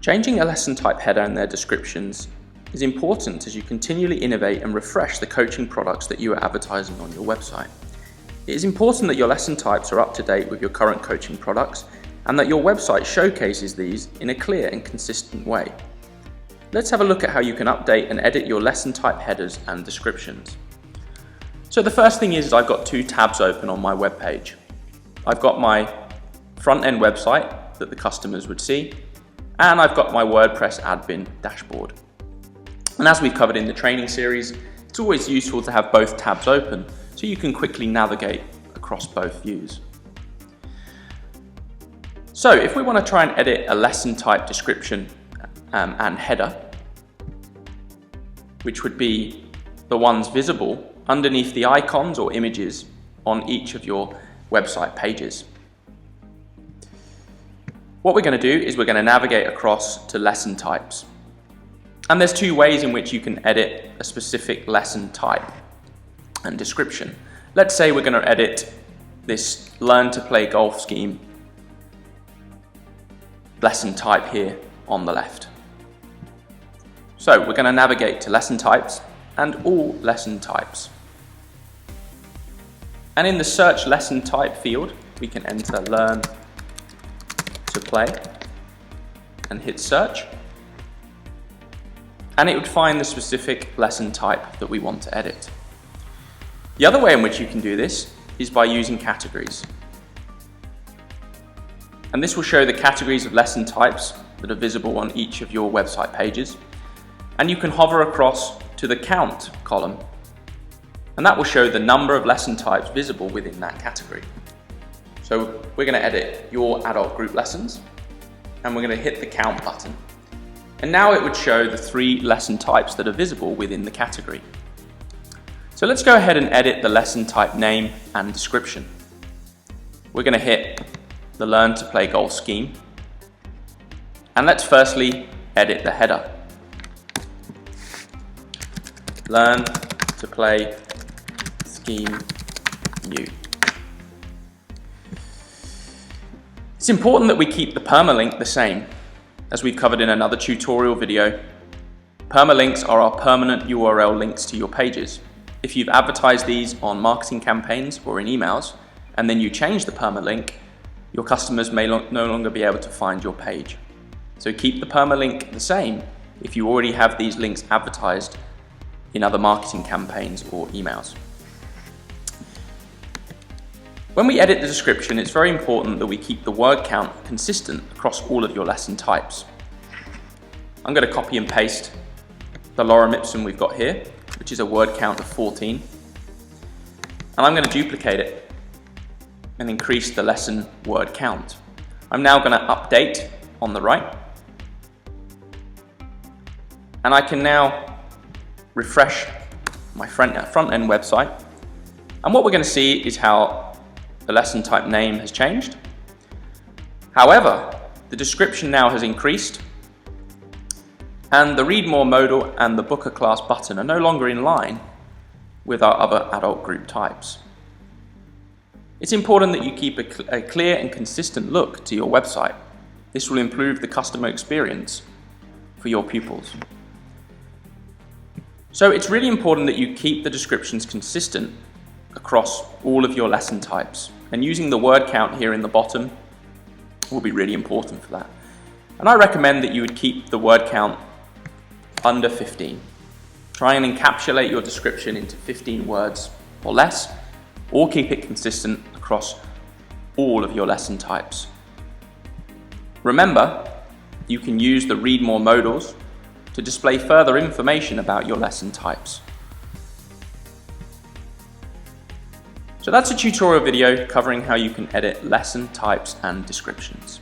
Changing a lesson type header and their descriptions is important as you continually innovate and refresh the coaching products that you are advertising on your website. It is important that your lesson types are up to date with your current coaching products and that your website showcases these in a clear and consistent way. Let's have a look at how you can update and edit your lesson type headers and descriptions. So the first thing is I've got two tabs open on my web page. I've got my front end website that the customers would see, and I've got my WordPress admin dashboard. And as we've covered in the training series, it's always useful to have both tabs open so you can quickly navigate across both views. So if we want to try and edit a lesson type description and header, which would be the ones visible underneath the icons or images on each of your website pages. What we're going to do is we're going to navigate across to lesson types. And there's two ways in which you can edit a specific lesson type and description. Let's say we're going to edit this Learn to Play Golf scheme lesson type here on the left. So we're going to navigate to lesson types and all lesson types. And in the search lesson type field, we can enter Learn to Play and hit search. And it would find the specific lesson type that we want to edit. The other way in which you can do this is by using categories. And this will show the categories of lesson types that are visible on each of your website pages. And you can hover across to the count column, and that will show the number of lesson types visible within that category. So we're going to edit your adult group lessons, and we're going to hit the count button. And now it would show the 3 lesson types that are visible within the category. So let's go ahead and edit the lesson type name and description. We're going to hit the Learn to Play Golf scheme. And let's firstly edit the header. Learn to Play scheme new. It's important that we keep the permalink the same. As we've covered in another tutorial video, permalinks are our permanent URL links to your pages. If you've advertised these on marketing campaigns or in emails, and then you change the permalink, your customers may no longer be able to find your page. So keep the permalink the same if you already have these links advertised in other marketing campaigns or emails. When we edit the description, it's very important that we keep the word count consistent across all of your lesson types. I'm going to copy and paste the lorem ipsum we've got here, which is a word count of 14. And I'm going to duplicate it and increase the lesson word count. I'm now going to update on the right. And I can now refresh my front end website. And what we're going to see is how the lesson type name has changed. However, the description now has increased, and the Read More modal and the Book a Class button are no longer in line with our other adult group types. It's important that you keep a clear and consistent look to your website. This will improve the customer experience for your pupils. So it's really important that you keep the descriptions consistent across all of your lesson types. And using the word count here in the bottom will be really important for that. And I recommend that you would keep the word count under 15. Try and encapsulate your description into 15 words or less, or keep it consistent across all of your lesson types. Remember, you can use the Read More modals to display further information about your lesson types. So that's a tutorial video covering how you can edit lesson types and descriptions.